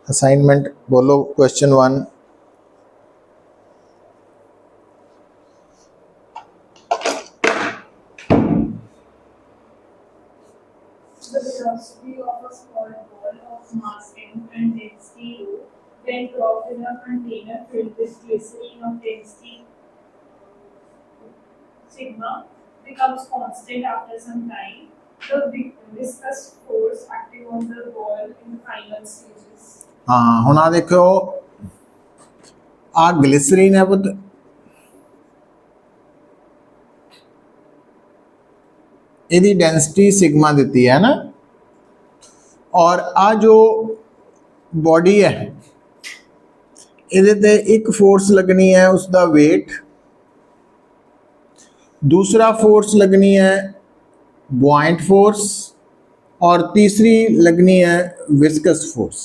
Assignment बोलो question 1। The velocity of a small ball of mass m and density rho when dropped in a container filled with glycerine of density sigma becomes constant after some time. The viscous force acting on the ball in the final stages. हाँ हुण आ देखो आ glycerine है पुत, ਇਹਦੀ density sigma ਦਿੱਤੀ ਹੈ ਨਾ, ਔਰ ਆ ਜੋ ਬੋਡੀ ਹੈ ਇਹਦੇ ਤੇ ਇੱਕ ਫੋਰਸ लगनी है उसका वेट, दूसरा फोर्स लगनी है बुआइंट फोर्स, और तीसरी लगनी है विस्कस फोर्स।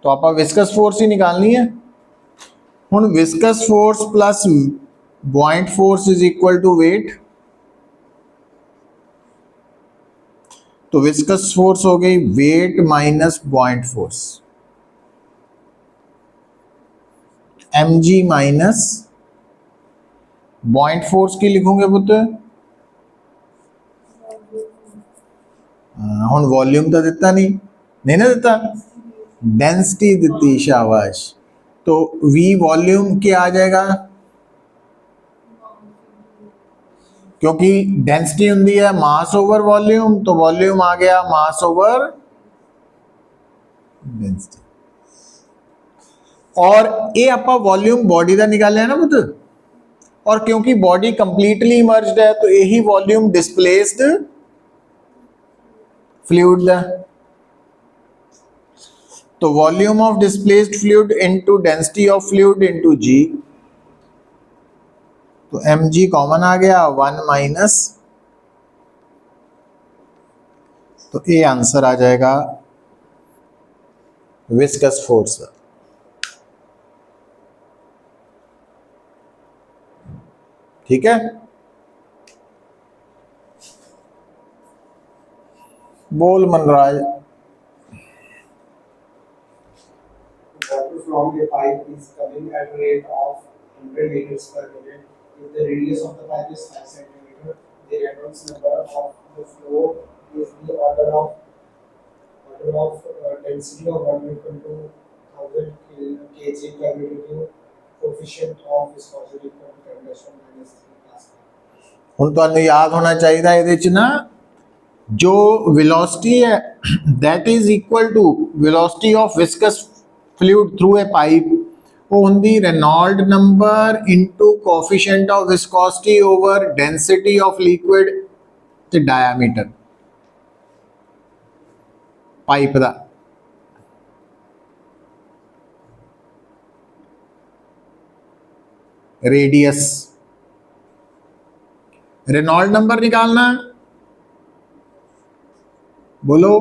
तो आप विस्कस फोर्स ही निकालनी है। हुण viscous force plus buoyant force is equal to weight, तो विस्कस फोर्स हो गई weight minus buoyant force, mg minus buoyant force की लिखोगे पुत्र, हुण वॉल्यूम तो दिता नहीं ना दिता, डेंसिटी दी, शाबाश। तो v वॉल्यूम क्या आ जाएगा, क्योंकि डेंसिटी होंगी है मास ओवर वॉल्यूम, तो वॉल्यूम आ गया मास ओवर डेंसिटी। और ये आप वॉल्यूम बॉडी का निकाले ना पुत्र, और क्योंकि बॉडी कंप्लीटली इमर्ज्ड है तो यही वॉल्यूम डिस्प्लेस्ड फ्लूइड का। तो volume of displaced fluid into density of fluid into g, तो mg कॉमन आ गया 1 माइनस, तो ये आंसर आ जाएगा विस्कस फोर्स। ठीक है, बोल Manraj. Water from the pipe is coming at a rate of 100 liters per minute. If the radius of the pipe is 5 centimeter, the Reynolds number of the flow is the order of density of 1 equal to 1000 kg per meter cube. Coefficient of viscosity equal to 10 minus 3 Pascal. हुण तुहानूं याद होना चाहिए ਇਹਦੇ ਚ ना जो velocity है that is equal to velocity of viscous fluid through a pipe, वो होंगी Reynold number into coefficient of viscosity over density of liquid ते डायामीटर पाइप दा। रेडियस रेनॉल्ड नंबर निकालना, बोलो।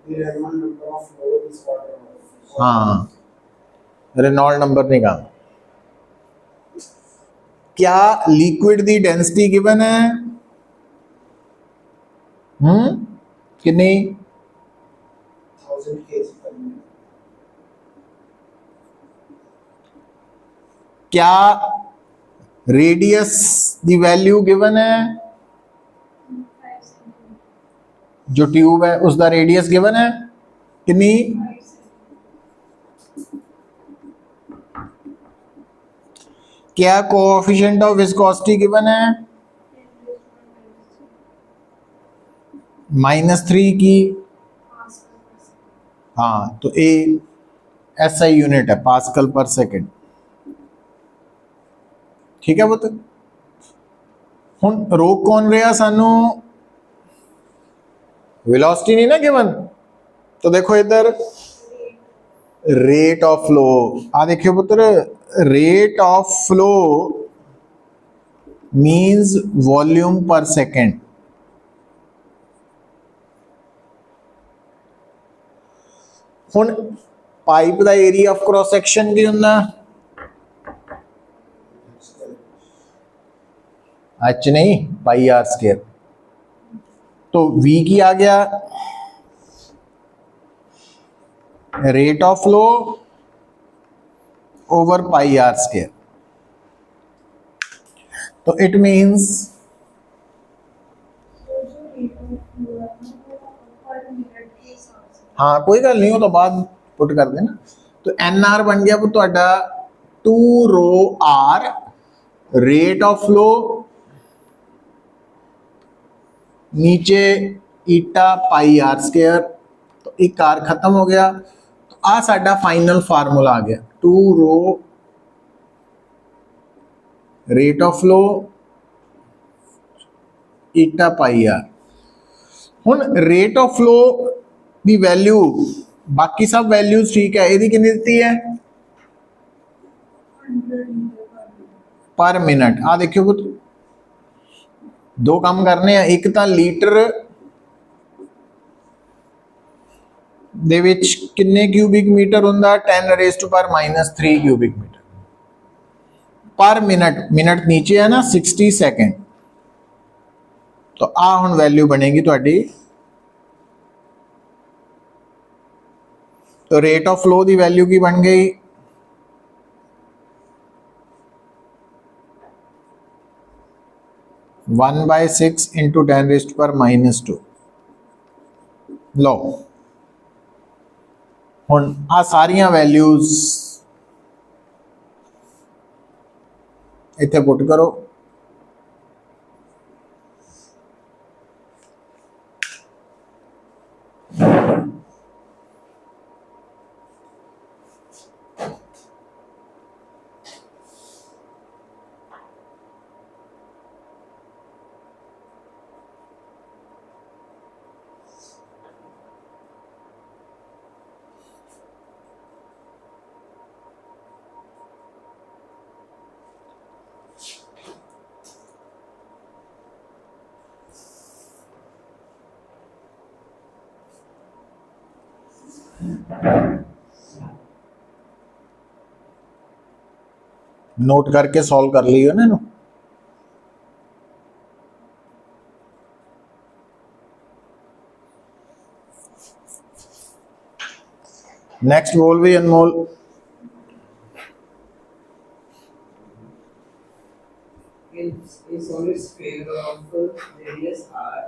The Reynolds number of flow is order of. हाँ, Reynold number निकाल। क्या liquid दी density given है? कि नहीं? 1000 kg per minute. क्या रेडियस दी वैल्यू गिवन है? जो ट्यूब है उसका रेडियस गिवन है कितनी? क्या कोएफिशिएंट ऑफ विस्कोसिटी गिवन है? -3 की। हाँ, तो ए SI यूनिट है, पास्कल पर सेकंड। ठीक है पुत्र, हुण रोक कौन रहा सानू? वेलोसिटी नहीं ना गिवन, तो देखो इधर रेट ऑफ फ्लो आ देखियो पुत्र, rate of flow means volume per second. हुण पाइप का एरिया ऑफ क्रॉस सेक्शन की होंदा एच नहीं, पाई आर स्क्वायर। तो v की आ गया rate of flow over pi r square. तो इट मींस तो जो रेट ऑफ फ्लो है ना वो पर मिनट के हिसाब से हाँ कोई गल नहीं, वो तो बाद पुट कर देना। तो एन आर बन गया वो ਤੁਹਾਡਾ 2 रो आर रेट ऑफ फ्लो, नीचे ईटा पाई आर स्क्वायर। तो एक आर खत्म हो गया। तो आ साडा फाइनल फार्मूला आ गया 2 rho rate of flow eta pi r. हुन रेट ऑफ फ्लो दी वैल्यू, बाकी सब वैल्यूज ठीक है, ਇਹਦੀ कितनी ਦਿੱਤੀ है 100 लीटर पर मिनट। आ देखियो पुत, दो काम करने हैं, एक तो लीटर ਦੇ ਵਿੱਚ ਕਿੰਨੇ क्यूबिक मीटर ਹੁੰਦਾ 10 raise to power -3 cubic metre per minute. Minute नीचे है ना 60 सेकंड। तो आ हुन वैल्यू बनेगी ਤੁਹਾਡੀ। तो रेट ऑफ फ्लो की वैल्यू की बन गई 1/6 इंटू 10 रेज़ टू पावर -2। लो हुन आ सारिया वैल्यूज इत्थे पुट करो। नोट करके सॉल्व कर लियो ना इन्हू। नेक्स्ट बोल भी अनमोल। A solid sphere of radius r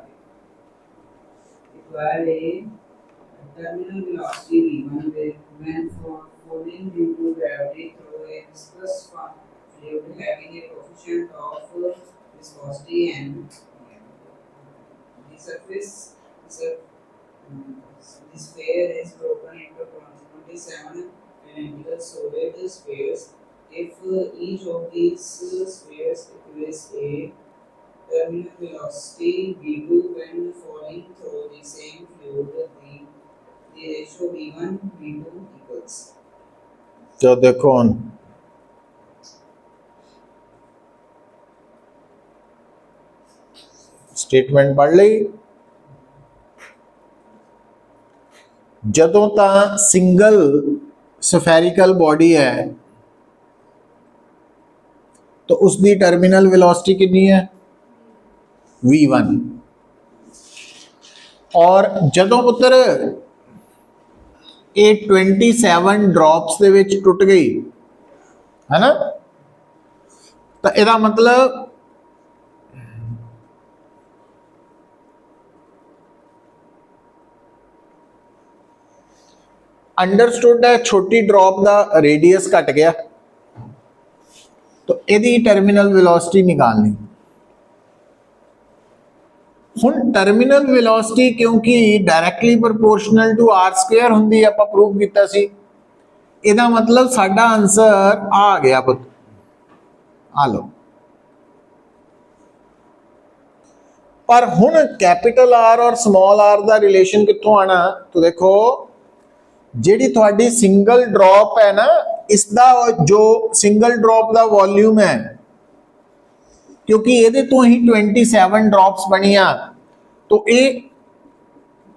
require a terminal velocity v1 when falling due to gravity through a viscous fluid having a coefficient of viscosity and the surface the sphere is broken into 27 identical solid spheres. If each of these spheres equals a terminal velocity v2 when falling through the same fluid, the ratio v1 v2 equals। तो देखो हुन statement पढ़ ली। जदों ता single spherical body है तो उसकी terminal velocity कितनी है v1। और जदों पुत्र ये 27 ड्रॉप्स दे विच टुट गई है ना, तो इसका मतलब अंडरस्टूड है छोटी ड्रॉप का रेडियस घट गया। तो यदि टर्मिनल वेलोसिटी निकालनी। हुन टर्मिनल वेलोसिटी क्योंकि directly proportional to r square हुंदी, आपां प्रूव कीता सी। इहदा मतलब साडा आंसर आ गया पुत, आ लो। पर हुन कैपिटल आर और स्मॉल आर का रिलेशन कित्थों आना? तो देखो जिहड़ी तुहाडी सिंगल ड्रॉप है ना, इसका जो सिंगल ड्रॉप का वॉल्यूम है, क्योंकि ये तो ही 27 ड्रॉप्स बनिया, तो ये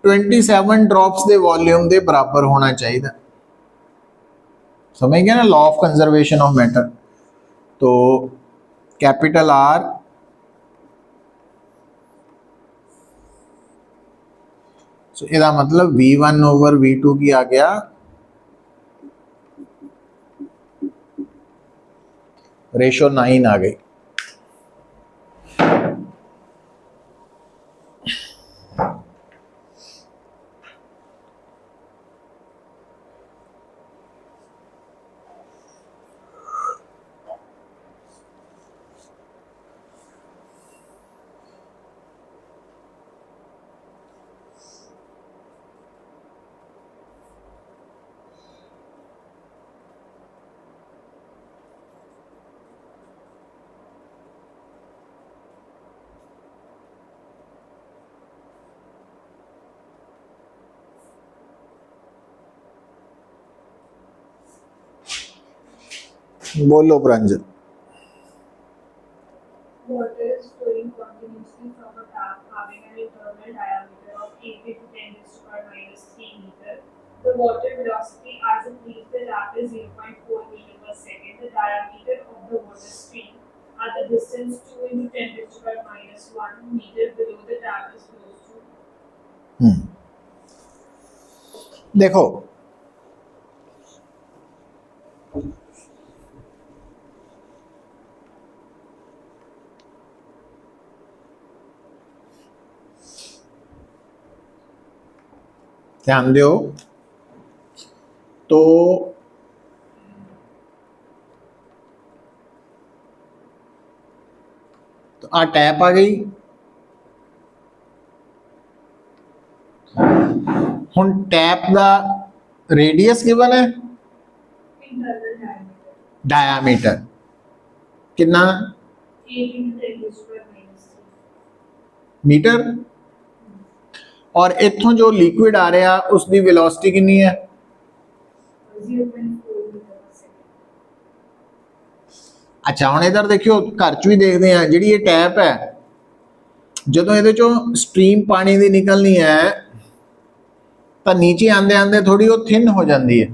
27 ड्रॉप्स के वॉल्यूम के बराबर होना चाहिए। समझ गया ना, law of conservation of matter. तो कैपिटल आर सो ਇਹਦਾ मतलब V1 over V2 की आ गया रेशो 9 आ गई। बोलो प्रंजन। Water is flowing continuously from a tap having an internal diameter of 8 into 10 raised to power minus 3 meter. The water velocity as it leaves the tap is 0.4 meter per second. The diameter of the water stream at the distance 2 into 10 raised to power minus 1 meter below the tap is close to. देखो ध्यान दो तो आ tap आ गई हुन tap दा radius given है Internal diameter diameter कितना 8 into 10 raised to power minus 3. Metre और इत्थों जो लिक्विड आ रहा उसकी वेलोसिटी कितनी है 0.4 meter per second. अच्छा हुण इधर देखियो घर च भी देखते हैं जी ये टैप है जो ये स्ट्रीम पानी की निकलनी है तो नीचे आंदे आंदे थोड़ी वो थिन हो जाती है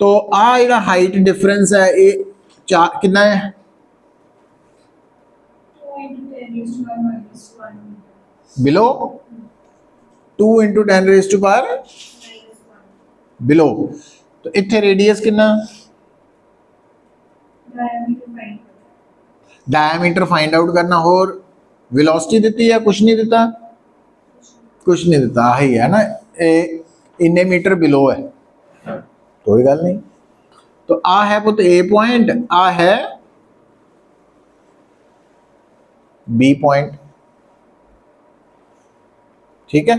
तो आ जो हाइट डिफरेंस है ये कितना है 2 into 10 raised to power minus 1 meter. Below 2 into 10 raised to power Minus 1. Below तो इत्थे रेडियस कितना Diameter find करो. डायमीटर फाइंड आउट करना और वेलोसिटी दी है कुछ नहीं दिता कुछ नहीं दिता ही है ना इन्ने मीटर बिलो है कोई गल नहीं तो आ है पुत ए पॉइंट आ है बी पॉइंट ठीक है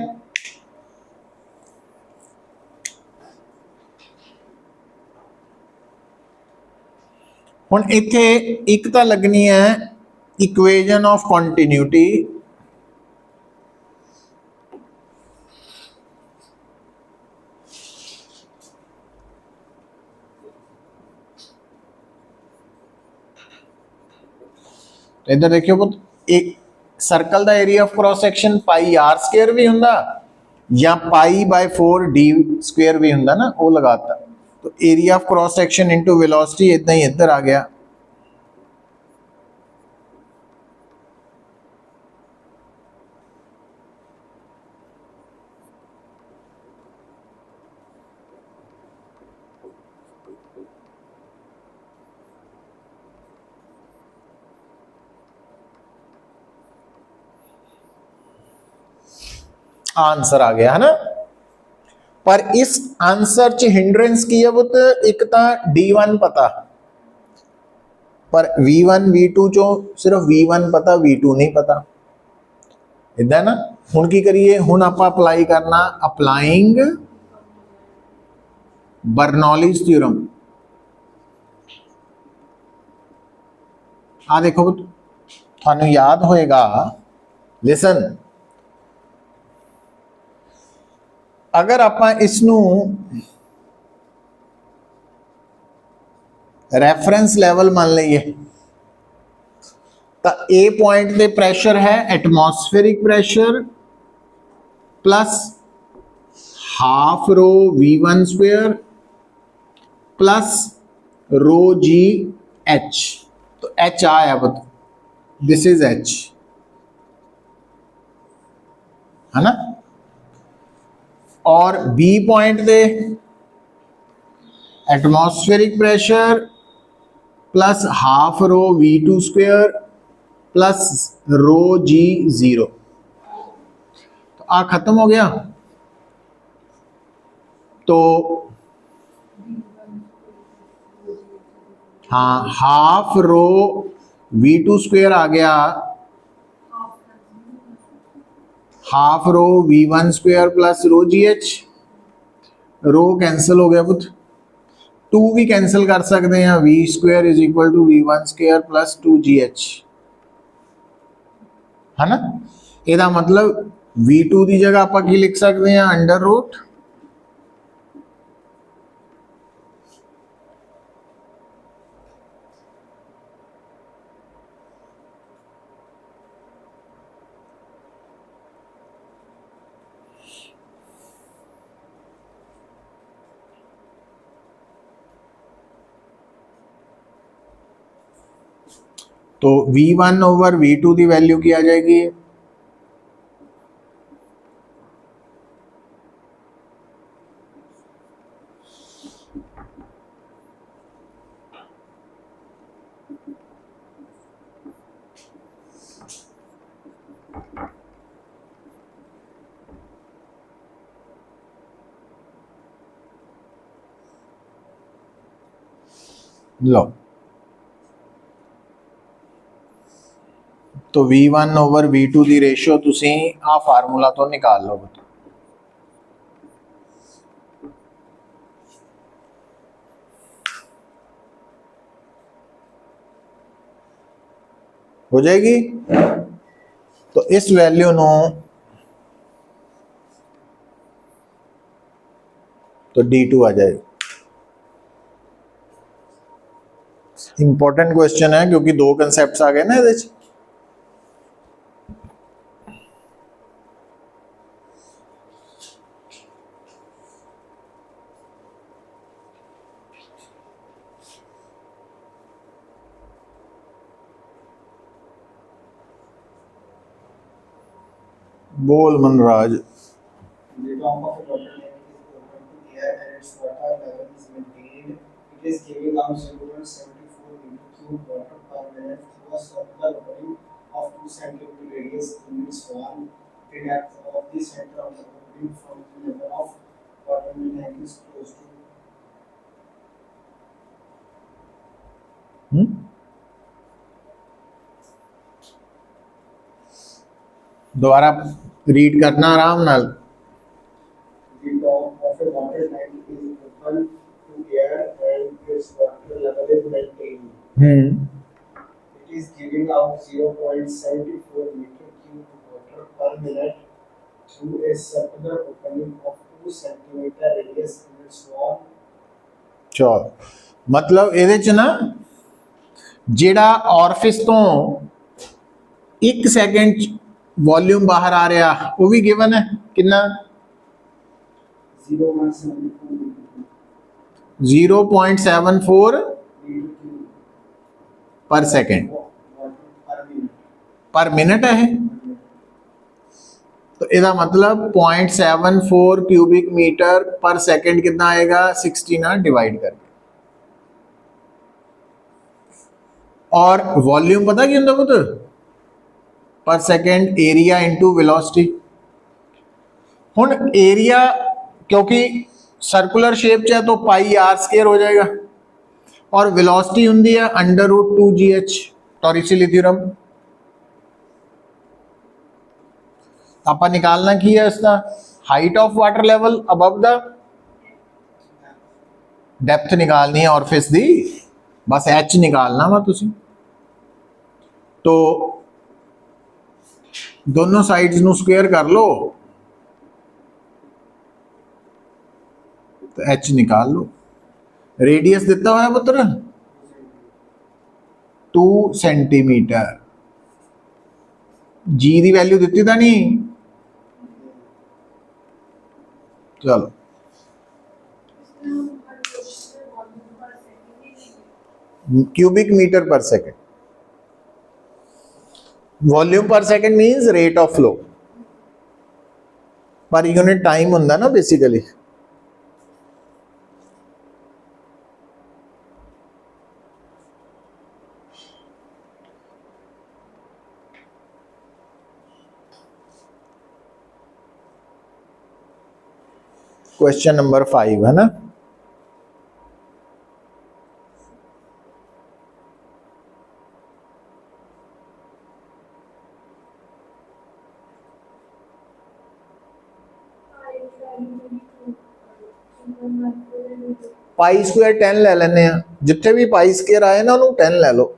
हुण इत्थे एक तो लगनी है इक्वेजन ऑफ कॉन्टिन्यूटी इधर देखियो पुत एक सर्कल का area of cross section pi r square भी हुंदा या पाई बाय 4 डी स्क्वेयर भी हुंदा ना वो लगाता तो area of cross section into velocity इतना ही इधर आ गया आंसर आ गया है ना पर इस आंसर च हिंड्रेंस की है पुत एक तो D1 पता पर V1 V2 चो सिर्फ V1 पता V2 नहीं पता इदा ना हुण की करिए हुण आप अप्लाई करना अप्लाइंग बर्नौलीज थ्योरम आ देखो पुत थानू याद होएगा लिसन अगर आप इसनू रेफरेंस लेवल मान लीए तो ए पॉइंट पे प्रेशर है atmospheric pressure plus half rho V1 square plus rho g h तो एच आया बता दिस इज एच है ना और बी पॉइंट दे atmospheric pressure plus half rho V2 square plus rho g zero. तो आ खत्म हो गया। तो हाँ, हाफ रो V2 स्क्वेयर आ गया, half rho V1 square plus रो GH। रो कैंसिल हो गया पुत, 2 भी कैंसिल कर सकते हैं, V square is equal to V1 square plus 2GH, है ना। ਇਹਦਾ मतलब V2 ਦੀ ਜਗ੍ਹਾ ਆਪਾਂ ਕੀ ਲਿਖ ਸਕਦੇ ਹਾਂ, ਅੰਡਰ ਰੂਟ तो V1 ओवर V2 की वैल्यू की आ जाएगी, लो तो V1 ओवर V2 की रेशियो तुसी आ फार्मूला तो निकाल लो। हो जाएगी। तो इस वैल्यू नो तो D2 आ जाएगी। इंपॉर्टेंट क्वेश्चन है क्योंकि दो कंसेप्ट आ गए ना ये। बोल Manraj. The top of a water tank is open to air and its water level is maintained. It is giving out 0.74 meter cube water per minute through a circular opening of 2 centimeter radius in its wall. The depth of the center of the opening from the level of water in the tank is close to दोबारा read करना आराम नाल। the top of a water tank is open to air and its water level is maintained. It is giving out 0.74 meter cube water per minute through a circular opening of 2 centimeter radius in its wall. चलो मतलब ਇਹਦੇ ਚ ਨਾ ਜਿਹੜਾ orifice तो 1 second volume बाहर आ रहा वो भी गिवन है कितना 0.74 पर सेकंड पर मिनट है। तो इसका मतलब 0.74 क्यूबिक मीटर पर सेकंड कितना आएगा 60 ना डिवाइड करके। और वॉल्यूम पता क्या होता पुत्र पर सेकंड एरिया इंटू वेलोसिटी। हुन एरिया क्योंकि सर्कुलर शेप च है तो पाई आर स्केयर हो जाएगा और वेलोसिटी होंगी है अंडर रूट 2GH टॉरिसिली थ्योरम। आप निकालना की है इसका height of water level above the depth निकालनी है ऑरिफिस दी, बस एच निकालना वा तुसी। तो दोनों साइड्स नु स्क्वायर कर लो तो एच निकाल लो। रेडियस दिता हुआ है पुत्र 2 सेंटीमीटर। जी की वैल्यू दी था नहीं, चलो क्यूबिक मीटर पर second. Volume per second means rate of flow. Per unit time हुंदा ना बेसिकली। क्वेश्चन नंबर 5 है ना। पाई स्क्वायर 10 ले लेने हैं, जिथे भी पाई स्क्वायर आए ना उन्होंने 10 ले लो।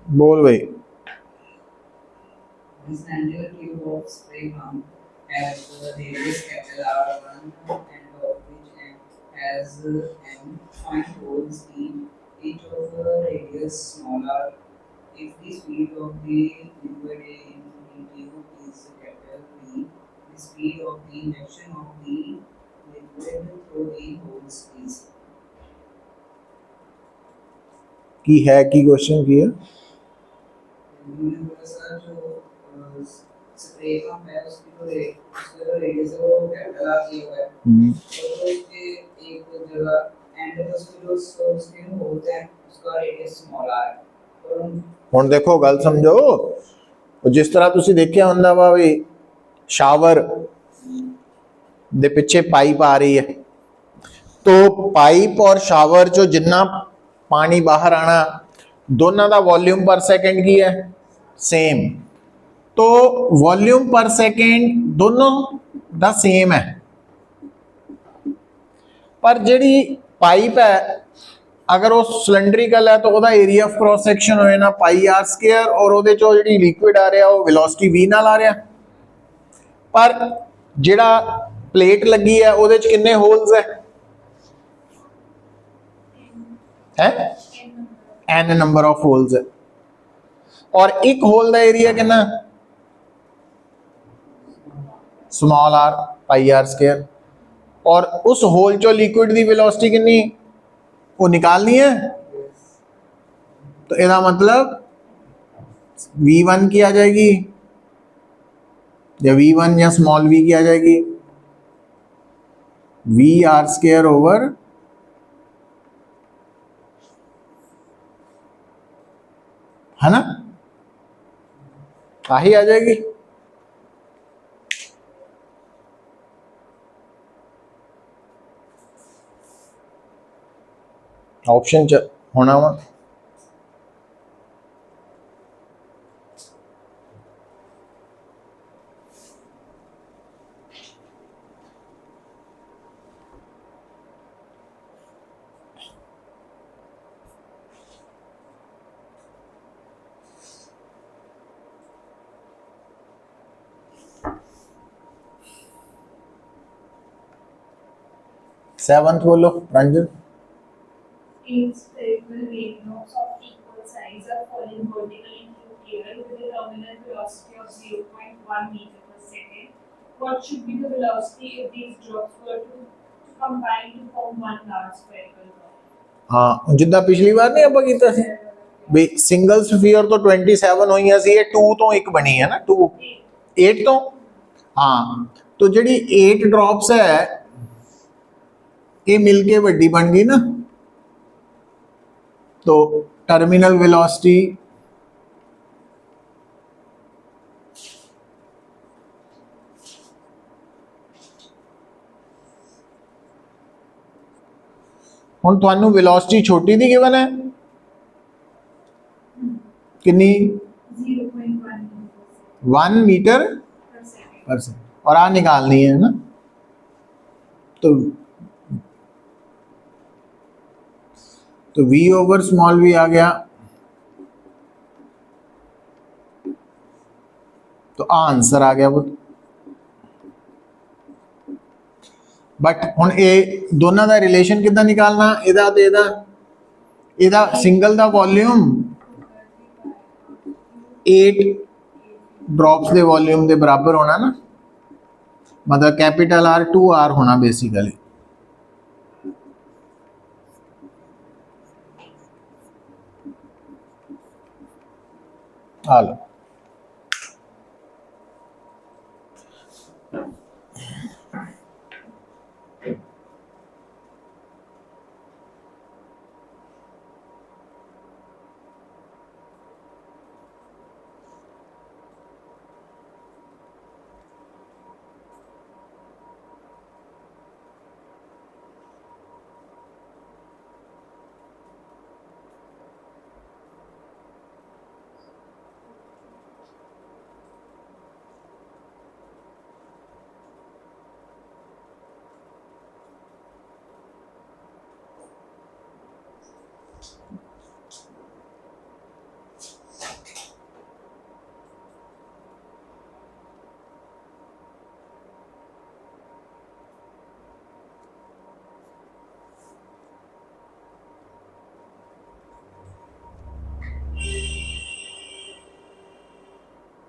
बोल भाई। This angular tube of spray pump has the radius capital R1 and of which has n fine holes in each of the radius small r. If the speed of the liquid in the tube is capital V, the speed of the injection of the liquid through the holes is. की है की question की है। Sir जो spray pump है उसकी जो radius है वो कैपिटल आर दिया हुआ है, तो उसके एक जगह एंड पे उसके होते हैं उसका रेडियस स्मॉल आर है। और ਹੁਣ देखो गल समझो, जिस तरह तुसी देखिया हुंदा वा भी शावर दे पिछे पाइप आ रही है, तो पाइप और शावर चो जिन्ना पानी बाहर आना दोनों का वॉल्यूम पर सेकंड की है सेम, तो वॉल्यूम पर सेकंड दोनों दा सेम है। पर जिहड़ी पाइप है अगर वो सिलेंड्रिकल है तो वह एरिया ऑफ क्रॉस सैक्शन होए ना पाई आर स्क्वायर, और वो चो जिहड़ी लिक्विड आ रहा वो वेलोसिटी वी नाल आ रहा। पर जिहड़ा प्लेट लगी है वो कितने होल्स है एन नंबर ऑफ होल्स है, और एक होल का एरिया कितना small r pi r square, और उस होल चो लिक्विड की वेलोसिटी कितनी वो निकालनी है। तो इसका मतलब V1 की आ जाएगी या V1 या स्मॉल v की आ जाएगी वी आर स्क्वायर ओवर है ना, ही आ जाएगी। ऑप्शन होना वा सेवंथ बोलो Ranjan. Eight spherical raindrops of equal size are falling vertically through air with a terminal velocity of 0.1 meter per second. What should be the velocity if these drops were to combine to form one large spherical drop? हाँ जिदा पिछली बार नहीं आप कीता सी भी single sphere तो 27 हुई सी, ये 2 तो एक बनी है ना 2 8 तो हाँ, तो जिहड़ी 8 ड्रॉप्स है ये मिलके वड्डी बन गई ना, तो टर्मिनल वेलोसिटी ਹੁਣ ਤੁਹਾਨੂੰ वेलोसिटी छोटी दी गिवन है कितनी 0.1 1 मीटर per second. पर सेकंड और आ निकालनी है ना तो v ओवर स्मॉल v आ गया तो आंसर आ गया वो बट हुन ए दोनों का रिलेशन कितना निकालना ਇਹਦਾ ਤੇ ਇਹਦਾ सिंगल ਦਾ वॉल्यूम 8 ड्रॉप्स ਦੇ वॉल्यूम ਦੇ बराबर होना ना मतलब कैपिटल R 2R होना बेसिकली हालो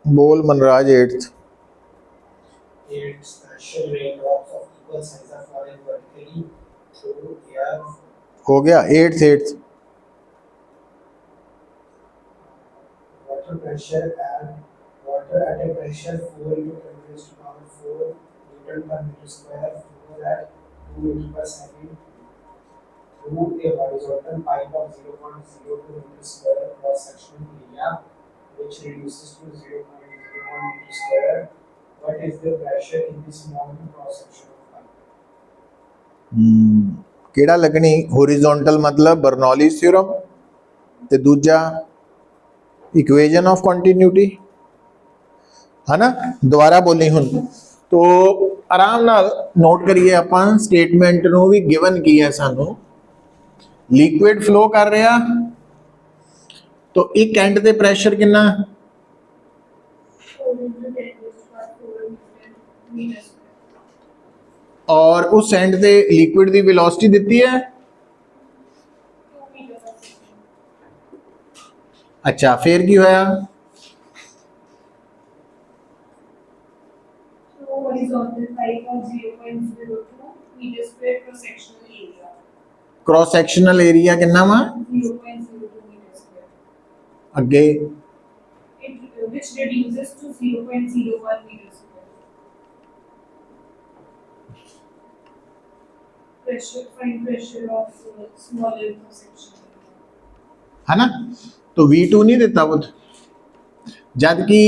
बोल Manraj 8th 8 special raindrops of equal size are falling vertically through air. हो गया 8th Water pressure at a pressure 4 into 10 raised to power 4 Newton per meter square flows at 2 meter per second through a horizontal pipe of 0.02 meter square cross sectional area which reduces to 0.01 meter square. What is the pressure in this small cross section of pipe? ਕਿਹੜਾ ਲੱਗਣੀ horizontal मतलब Bernoulli's theorem ਤੇ ਦੂਜਾ equation of continuity है ना दोबारा बोली हुन तो आराम नाल नोट करिए ਆਪਾਂ स्टेटमेंट ਨੂੰ ਵੀ गिवन की है सानू लिक्विड फ्लो कर रहा तो एक एंड ते प्रेशर कितना 4 into 10 raised to power 4 Newton meter square. और उस एंड ते लिक्विड दी वेलोसिटी दी है 2 meter per second. अच्छा फिर की होया Through horizontal pipe of 0.02 meter square cross sectional area. Cross sectional area कितना वा 0.02 meter square. अगे Which reduces to 0.01 meter square. Find pressure of smaller cross section. है ना तो V2 नहीं देता वो जद कि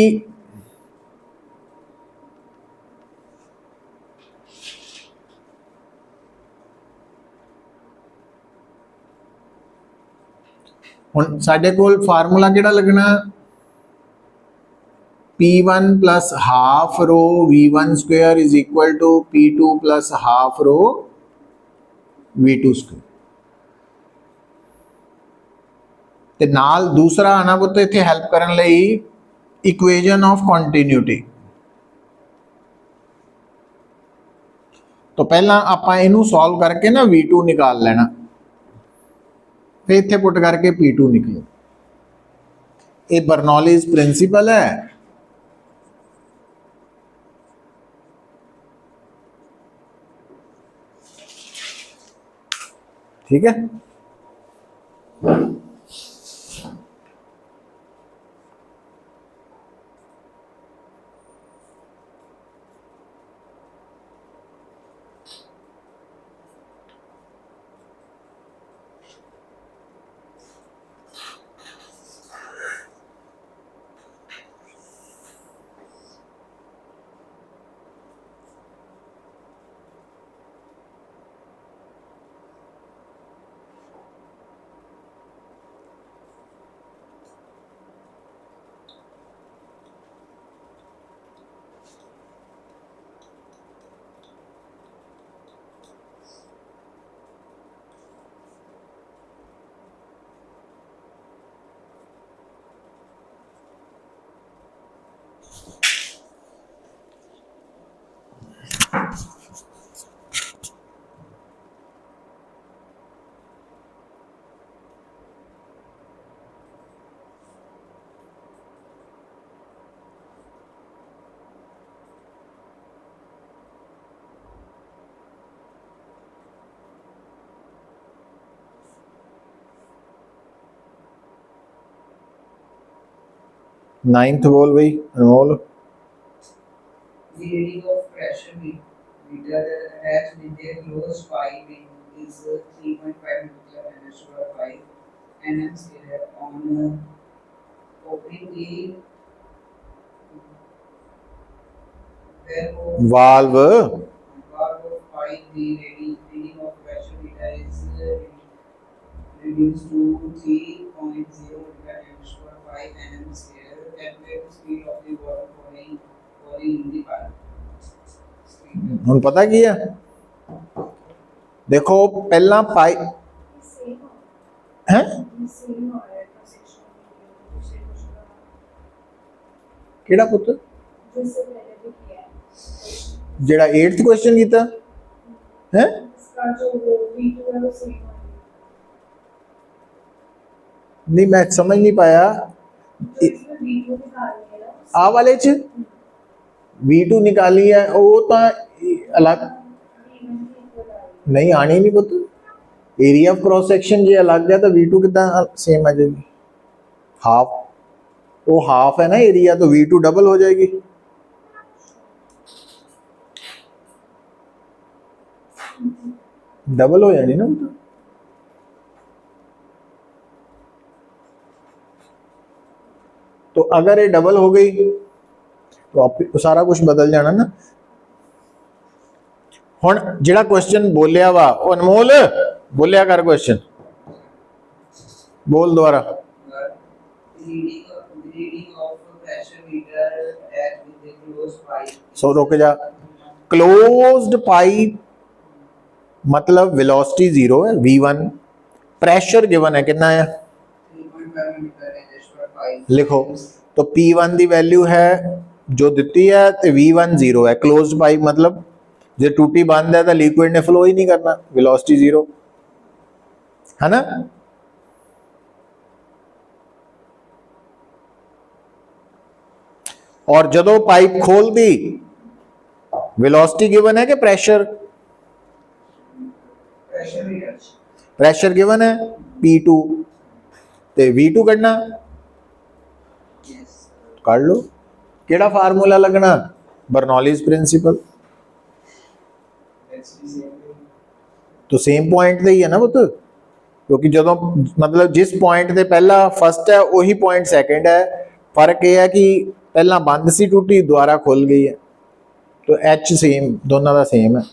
हुन साडे कोल फार्मूला किहड़ा लगना P1 plus half rho V1 square is equal to P2 plus half rho V2 square ਤੇ ਨਾਲ ਦੂਸਰਾ ਆਣਾ ਪੁੱਤ ਇੱਥੇ ਹੈਲਪ ਕਰਨ ਲਈ ਇਕੁਏਸ਼ਨ ਆਫ ਕੰਟੀਨਿਊਟੀ तो पहला ਆਪਾਂ ਇਹਨੂੰ ਸੋਲਵ ਕਰਕੇ ਨਾ V2 ਨਿਕਾਲ ਲੈਣਾ फिर इतने पुट करके P2 निकले ये बर्नौलीज प्रिंसिपल है ठीक है नाइन्थ बोल भाई अनमोल। The reading of pressure meter has with their closed pipe is 3.5 meter and 5 nm square on opening the valve valve of pipe. The reading of pressure meter is reduced to 3.0 meter and 5 nm square at the speed of the water falling in the pipe. ਹੁਣ ਪਤਾ ਕੀ ਹੈ, ਦੇਖੋ ਪਹਿਲਾਂ ਪਾਈ same है same हो रहा है section दूसरे क्वेश्चन ਕਿਹੜਾ ਪੁੱਤ जिससे पहले भी किया है ਜਿਹੜਾ 8th क्वेश्चन ਕੀਤਾ है इसका जो वो V2 है वो सेम है नहीं मैं समझ नहीं पाया जो इसमें V2 निकालनी है ना आ वाले च V2 निकाली है वो तो अलग V1 की इक्वल आ रही नहीं आनी नहीं पुੱਤ एरिया ऑफ क्रॉस सेक्शन जे अलग है तो V2 कितना सेम आ जाएगी हाफ वो हाफ है ना एरिया तो V2 डबल हो जाएगी डबल हो जानी ना पुੱਤ तो अगर ये डबल हो गई तो आप सारा कुछ बदल जाना ना। हुण जिहड़ा क्वेश्चन बोलिया वा वो अनमोल बोलिया कर क्वेश्चन बोल दोबारा reading of pressure meter at the closed pipe. सो रुक जा क्लोज्ड पाइप मतलब वेलोसिटी जीरो है v1 प्रेशर गिवन है कितना है 3.5 meter and 5. लिखो तो P1 दी वैल्यू है जो दिती है तो V1 जीरो है क्लोज्ड पाइप मतलब जे टूटी बंद है तो लिक्विड ने फ्लो ही नहीं करना वेलोसिटी जीरो है ना। और जदों पाइप खोल दी वेलोसिटी गिवन है कि pressure Pressure meter. Pressure given है P2 ते V2 कढ़ना Yes. कर लो केड़ा फार्मूला लगना Bernoulli's principle That's the same thing. तो सेम पॉइंट ते ही है ना पुत क्योंकि जदों मतलब जिस पॉइंट ते पहला फर्स्ट है वही पॉइंट सेकंड है फर्क यह है कि पहला बंद सी टूटी दोबारा खुल गई है तो एच सेम दोनों का सेम है।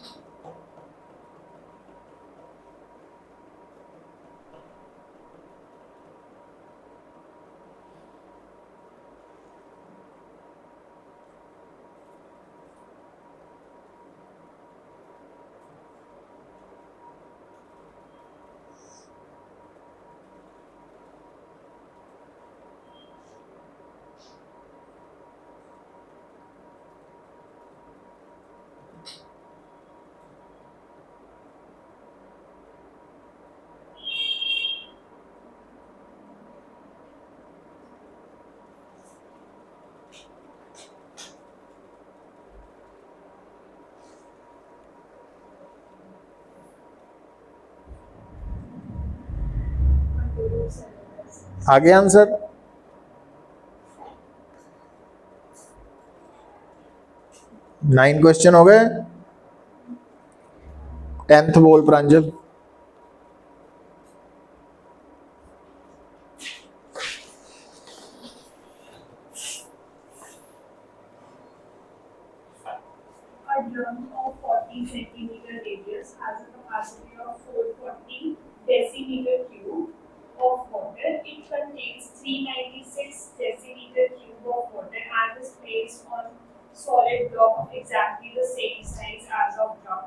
आगे आंसर नाइन क्वेश्चन हो गए 10th बोल प्रांजल A drum of 40 centimeter radius has a capacity of 440 decimeter cube of water. It contains 396 decimeter cube of water and is placed on solid block of exactly the same size as of drum.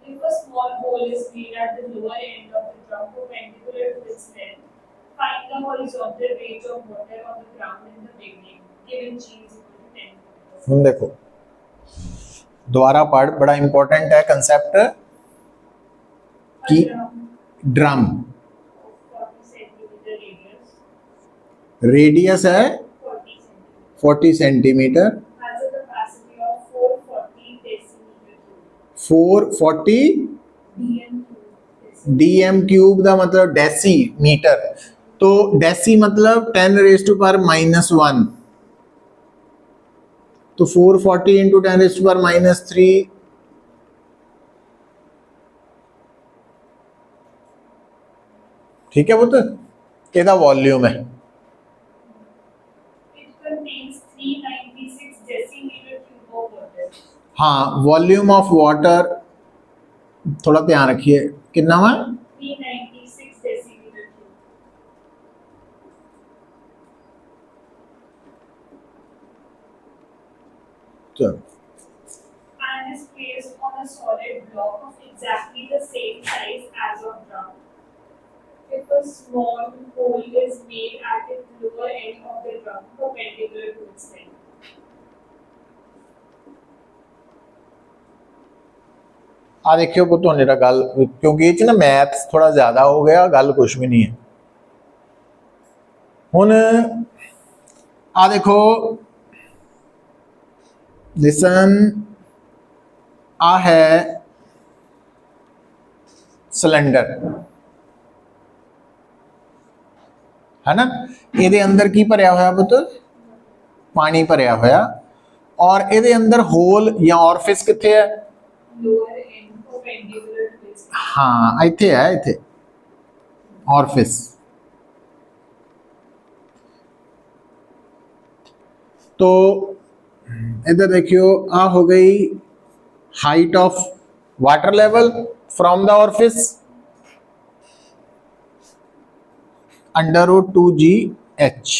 If a small hole is made at the lower end of the drum perpendicular to its length, find the horizontal rate of water on the ground in the beginning. Given G is equal to 10 meters. हम देखो दोबारा पढ़ बड़ा important है concept कि drum 40 centimeter radius, radius है 40 centimeter, 40 centimetre has a capacity of 440 decimeter cube, 440 dm cube, DM cube का मतलब डेसीमीटर तो डेसी मतलब 10 रेज़ टू पावर -1 तो 440 इंटू 10⁻³ ठीक है पुत्र, ਇਹਦਾ वॉल्यूम है। It contains 396 decimeter cube of water. हाँ, वॉल्यूम ऑफ वाटर थोड़ा ध्यान रखिए, कितना वा 396 decimeter cube. चलो And is placed on a solid block of exactly the same size as of drum. If a small hole is made at its lower end of the drum perpendicular to its center. ਆ ਦੇਖਿਓ ਪੁੱਤ, ਹੁਣ ਜਿਹੜਾ ਗੱਲ, ਕਿਉਂਕਿ ਇਹ ਚ ਨਾ ਮੈਥ ਥੋੜਾ ਜ਼ਿਆਦਾ ਹੋ ਗਿਆ, ਗੱਲ ਕੁਝ ਵੀ ਨਹੀਂ ਹੈ। ਹੁਣ ਆ ਦੇਖੋ, ਲਿਸਨ, ਆ ਹੈ ਸਿਲੰਡਰ, है ना, ਇਹਦੇ ਅੰਦਰ ਕੀ ਭਰਿਆ ਹੋਇਆ ਪੁੱਤ, ਪਾਣੀ ਭਰਿਆ ਹੋਇਆ, ਔਰ ਇਹਦੇ ਅੰਦਰ ਹੋਲ ਜਾਂ ਔਰਫਿਸ ਕਿੱਥੇ ਹੈ, Lower end perpendicular to its center. हाँ ਇੱਥੇ ਹੈ, ਇੱਥੇ ਔਰਫਿਸ। तो इधर देखियो, आ हो गई height of water level from the ऑरफिस √2GH,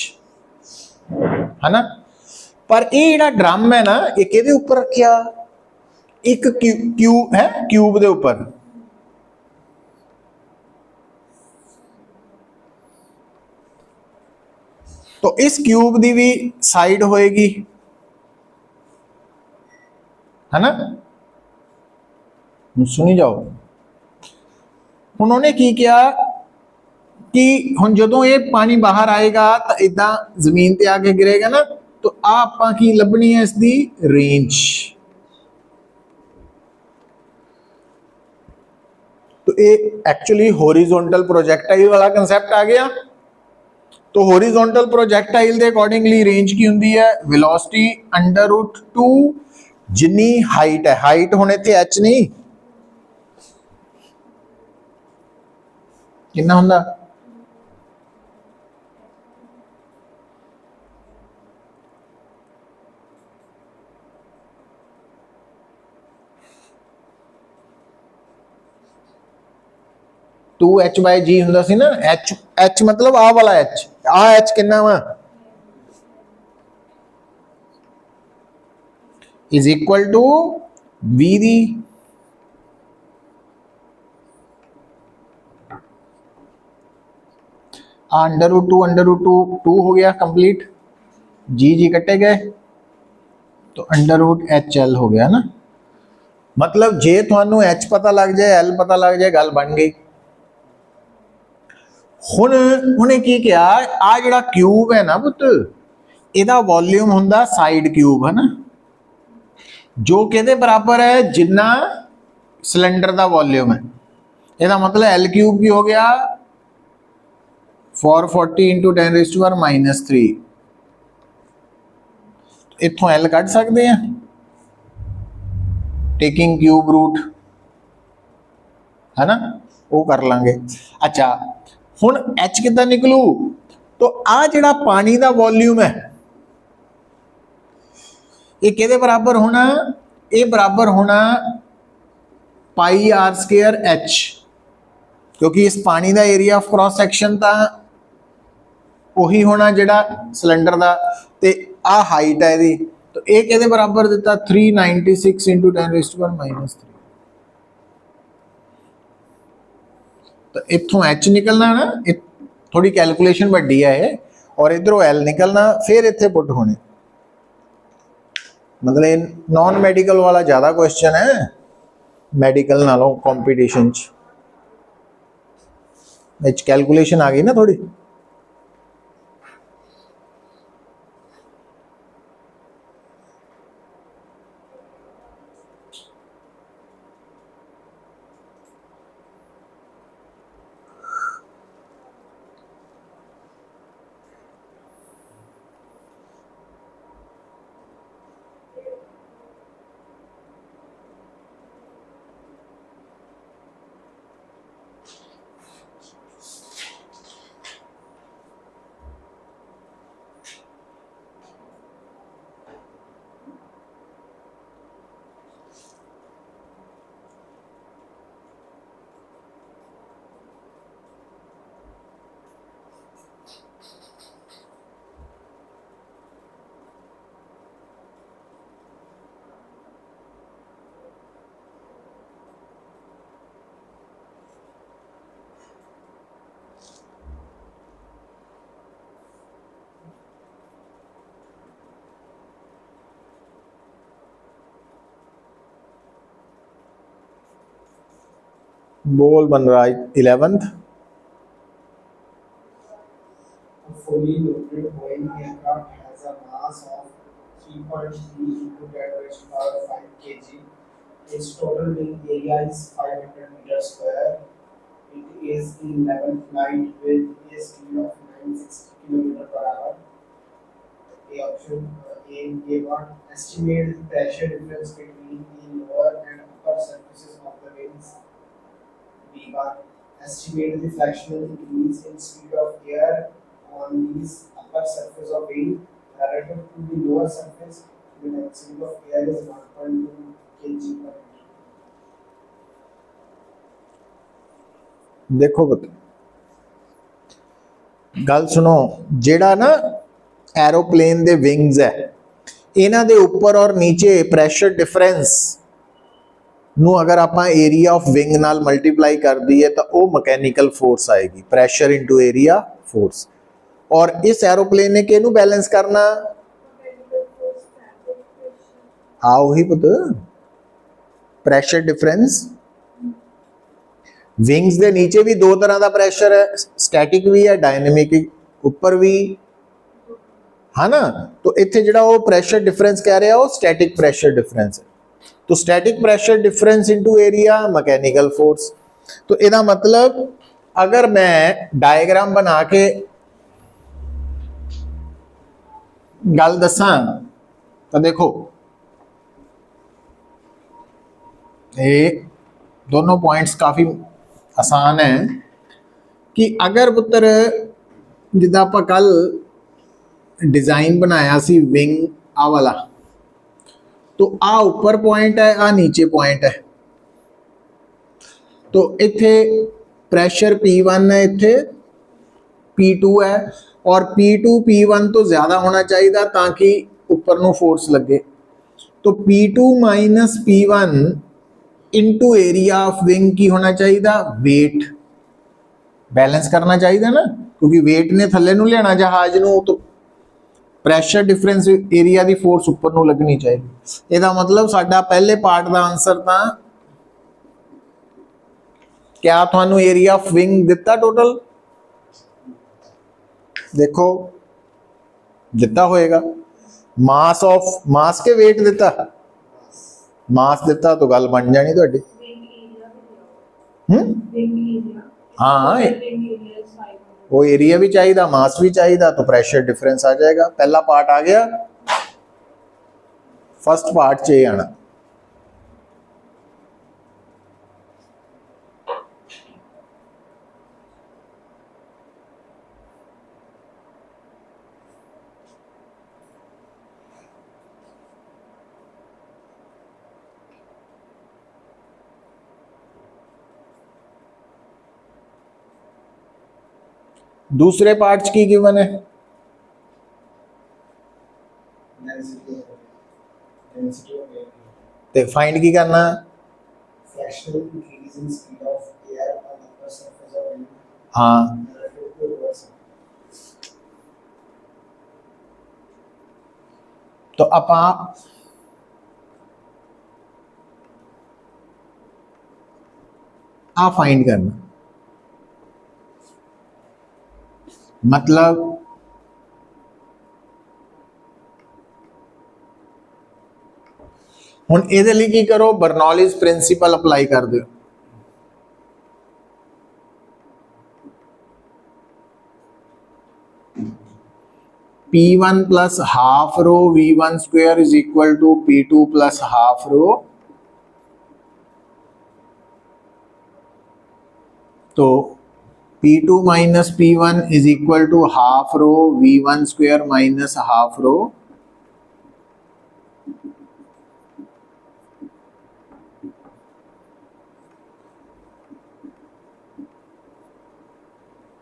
है ना। पर ये ਜਿਹੜਾ ड्रम है ना, ये किहदे उपर रखिया, एक क्यूब है, क्यूब दे उपर। तो इस क्यूब की भी साइड होएगी, है ना, सुनी जाओ। उन्होंने की किया कि हुण जदों ये पानी बाहर आएगा तो इदा जमीन ते आके गिरेगा ना, तो आपां की लभनी है इसकी रेंज। तो ये एक्चुअली हॉरिजॉन्टल प्रोजेक्टाइल वाला कंसेप्ट आ गया। तो हॉरिजॉन्टल प्रोजेक्टाइल के अकॉर्डिंगली रेंज की होंगी है, वेलोसिटी √2 जिन्नी हाइट है, हाइट होने ते h नहीं, कितना होंदा, टू h/g हुंदा सी ना, h मतलब आ वाला h, आ h कितना वा, इज इक्वल टू v दी √2 हो गया कंप्लीट, जी कटे गए, तो √HL हो गया ना। मतलब जे थानू h पता लग जाए, l पता लग जाए, गल बन गई। हुण उन्हें की किया, आ जिहड़ा क्यूब है ना पुत, इहदा वॉल्यूम हुंदा साइड क्यूब, है ना, जो किहदे बराबर है, जिन्ना सिलेंडर दा वॉल्यूम है। इहदा मतलब L क्यूब की हो गया 440 इंटू 10⁻³ इत्थों L कढ़ सकते हैं, टेकिंग क्यूब रूट, है ना, वो कर लांगे। अच्छा हुण H कितना निकलू, तो आ जिहड़ा पानी का वॉल्यूम है, ये किहदे बराबर होना, ये बराबर होना πr²H, क्योंकि इस पानी का एरिया ऑफ क्रॉस सैक्शन तो उही होना जिहड़ा सिलेंडर का, ते आ हाइट है इहदी, तो ये किहदे बराबर दिता 396 इंटू 10⁻³। तो इत्थों H निकलना ना, थोड़ी कैलकुलेशन वड्डी है ये, और इधरों L निकलना, फिर इत्थे पुट होने। मतलब नॉन मैडिकल वाला ज़्यादा क्वेश्चन है मैडिकल नालों कॉम्पीटिशन च कैलकुलेशन आ गई ना थोड़ी। बोल बन रहा है 11th। A fully loaded Boeing aircraft has a mass of 3.3 into 10 raised to power 5 kg. Its total wing area is 500 meters square. It is in level flight with a speed of 960 km per hour. A option A1 estimate the pressure difference between the lower and upper surfaces of the wings. B1 estimate the fractional increase in speed of air on these upper surface of wing relative to the lower surface when the speed of air is 1.2 kg per meter. देखो बत गल सुनो, ਜਿਹੜਾ ਨਾ aeroplane ਦੇ wings ਹੈ, ਇਹਨਾਂ ਦੇ ਉੱਪਰ ਔਰ ਨੀਚੇ ਪ੍ਰੈਸ਼ਰ ਡਿਫਰੈਂਸ ਨੂੰ ਅਗਰ ਆਪਾਂ ਏਰੀਆ ਆਫ ਵਿੰਗ ਨਾਲ ਮਲਟੀਪਲਾਈ ਕਰ ਦਈਏ ਤਾਂ ਉਹ ਮਕੈਨੀਕਲ ਫੋਰਸ ਆਏਗੀ, ਪ੍ਰੈਸ਼ਰ ਇਨਟੂ ਏਰੀਆ ਫੋਰਸ। ਔਰ ਇਸ ਐਰੋਪਲੇਨ ਨੇ ਕਿਹਨੂੰ ਬੈਲੈਂਸ ਕਰਨਾ? ਹਾਂ ਉਹੀ ਪੁੱਤ, ਪ੍ਰੈਸ਼ਰ ਡਿਫਰੈਂਸ। ਵਿੰਗਸ ਦੇ ਨੀਚੇ ਵੀ ਦੋ ਤਰ੍ਹਾਂ ਦਾ ਪ੍ਰੈਸ਼ਰ ਹੈ, ਸਟੈਟਿਕ ਵੀ ਹੈ, डायनेमिक ਉੱਪਰ ਵੀ है ना। तो इतने जो प्रेशर डिफरेंस कह रहे हैं वो स्टैटिक प्रेशर डिफरेंस है। तो static pressure difference into area mechanical force. तो इसका मतलब अगर मैं डायग्राम बना के गल दसा तो देखो ये दोनों पॉइंट्स काफ़ी आसान है कि अगर पुत्र जिदा आप कल डिजाइन बनाया सी विंग आ वाला, तो आ ऊपर पॉइंट है, आ नीचे पॉइंट है। तो इत्थे प्रेशर P1 है, इत्थे P2 है, और P2 P1 तो ज़्यादा होना चाहिए ताकि ऊपर नू फोर्स लगे। तो P2 minus P1 into area of wing की होना चाहिए? वेट बैलेंस करना चाहिए ना, क्योंकि वेट ने थले नू लेना जहाज नू, तो ਪ੍ਰੈਸ਼ਰ ਡਿਫਰੈਂਸ ਏਰੀਆ ਦੀ ਫੋਰਸ ਉੱਪਰ ਨੂੰ ਲੱਗਣੀ ਚਾਹੀਦੀ। ਇਹਦਾ ਮਤਲਬ ਸਾਡਾ ਪਹਿਲੇ ਪਾਰਟ ਦਾ ਆਨਸਰ ਤਾਂ ਕਿਆ ਤੁਹਾਨੂੰ ਏਰੀਆ ਆਫ ਵਿੰਗ ਦਿੱਤਾ ਟੋਟਲ? ਦੇਖੋ ਦਿੱਤਾ ਹੋਏਗਾ। ਮਾਸ ਆਫ ਮਾਸ ਕੇ weight ਦਿੱਤਾ, ਮਾਸ ਦਿੱਤਾ ਤਾਂ ਗੱਲ ਬਣ ਜਾਣੀ ਤੁਹਾਡੀ। हाँ वो एरिया भी चाहिए, मास भी चाहिए, तो प्रेशर डिफरेंस आ जाएगा। पहला पार्ट आ गया, फर्स्ट पार्ट च ये आना। दूसरे पार्ट की गिवन है तो फाइंड की करना? Fractional increase in speed of air on the upper surface of wind हाँ relative to lower surface. तो अपा आ फाइंड करना, मतलब हुण इहदे लई की करो, बर्नौलीज प्रिंसीपल अप्लाई कर दो। P1 plus half rho V1 square is equal to P2 plus half rho. तो P2 minus P1 is equal to half rho V1 square minus half rho,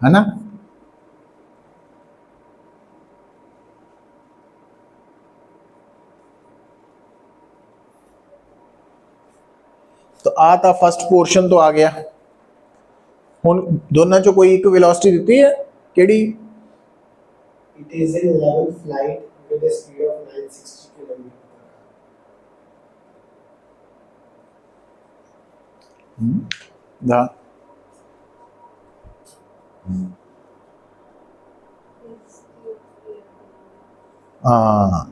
है ना। तो आ था फर्स्ट पोर्शन तो आ गया। हुण दोनों चो कोई एक वेलोसिटी दी है केड़ी? It is in level flight with a speed of 960 km. ਦਾ ਹਾਂ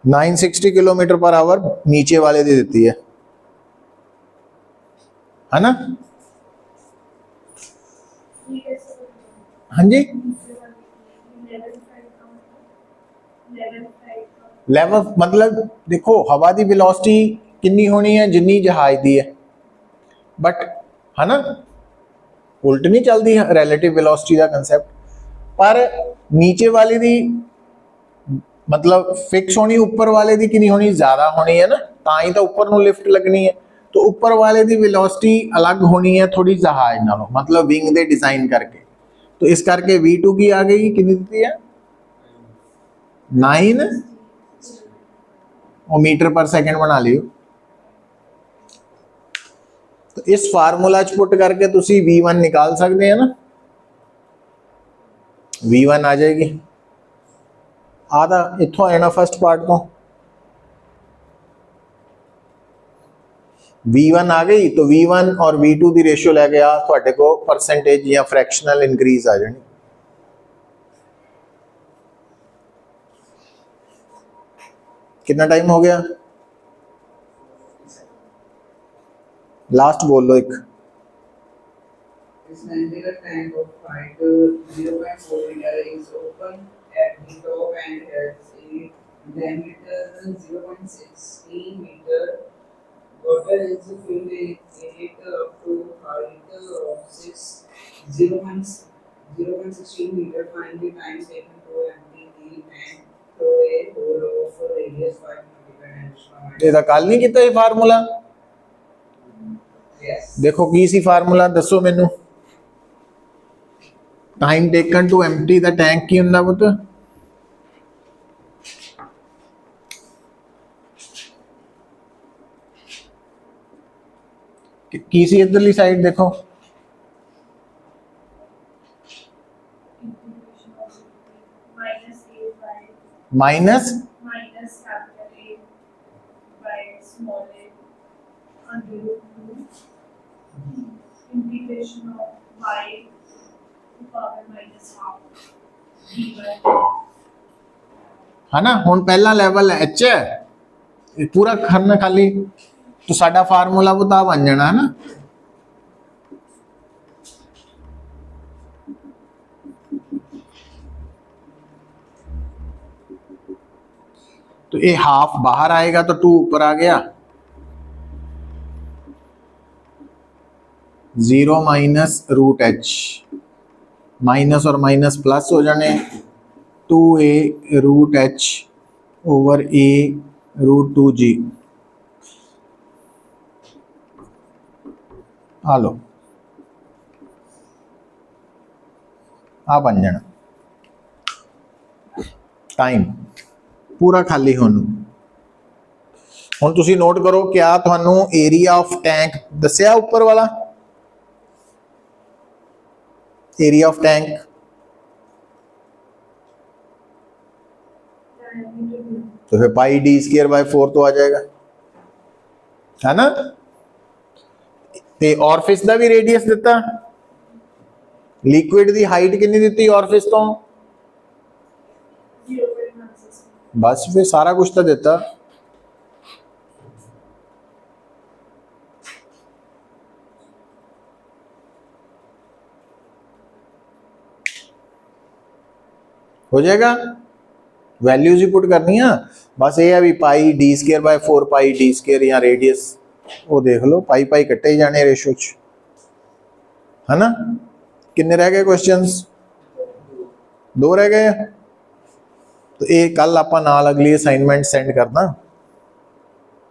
960 किलोमीटर पर आवर नीचे वाले दी देती है ना। ठीक है सर। हाँ जी लेवल मतलब देखो हवा की वेलोसिटी कितनी होनी है जिन्नी जहाज की है, बट है ना उल्ट नहीं चलती रिलेटिव वेलोसिटी का कंसैप्ट, पर नीचे वाले दी मतलब फिक्स होनी, ऊपर वाले दी कितनी होनी ज़्यादा होनी है ना, ताई तो ऊपर ਨੂੰ लिफ्ट लगनी है। तो ऊपर वाले दी वेलोसिटी अलग होनी है थोड़ी जहाज नालों, मतलब विंग दे डिजाइन करके। तो इस करके V2 की आ गई कितनी दी है 9 मीटर पर सेकंड बना लियो। तो इस फार्मूला च पुट करके तुसी V1 निकाल सकते हैं ना, V1 आ जाएगी आधा इत्थों आ जाना फर्स्ट पार्ट तो V1 आ गई। तो V1 और V2 की रेशियो लै गया थोड़े को परसेंटेज या फ्रैक्शनल इंक्रीज आ जानी। कितना टाइम हो गया लास्ट बोल लो एक। This 9-liter tank of height 0.4 meter is open at the top and has a diameter 0.60 meter. Water is filled in it up to height of 0.16 meter. Find the time taken to empty the tank through a hole of radius 5 meter and instrument. ਇਹਦਾ ਕੱਲ ਨਹੀਂ ਕੀਤਾ ਇਹ formula. Yes. देखो की सी formula दसो मैनू। Time taken to empty the tank की हुंदा पुत की सी इधरली साइड देखो minus minus capital A by small a under root 2 integration of y to power minus half dy। है ना। हुण पहला लैवल एच है ये पूरा करना खाली, तो साडा फार्मूला बता बन जाना है ना। तो ये हाफ बाहर आएगा तो 2 ऊपर आ गया, 0 माइनस रूट एच, माइनस और माइनस प्लस हो जाने 2a root H over a root 2g। आ लो आ बन जाना टाइम पूरा खाली होने। हुण तुसी नोट करो क्या थानू एरिया ऑफ टैंक दस्या ऊपर वाला एरिया ऑफ टैंक तो फिर पाई डी स्क्वायर बाय 4 तो आ जाएगा है ना। ते ऑरफिस दा भी रेडियस दिता, लिक्विड दी हाइट कितनी दिती ऑरफिस तो, 0.16 बस फिर सारा कुछ तो दिता। हो जाएगा, वैल्यूज ही पुट करनी है। बस ये है भी pi d square by 4 pi d square या रेडियस वो देख लो, पाई पाई कट्टे ही जाने रेशो च, है ना। किन्ने रह गए क्वेश्चंस, 2 रह गए। तो ये कल आप नाल अगली असाइनमेंट सेंड करना।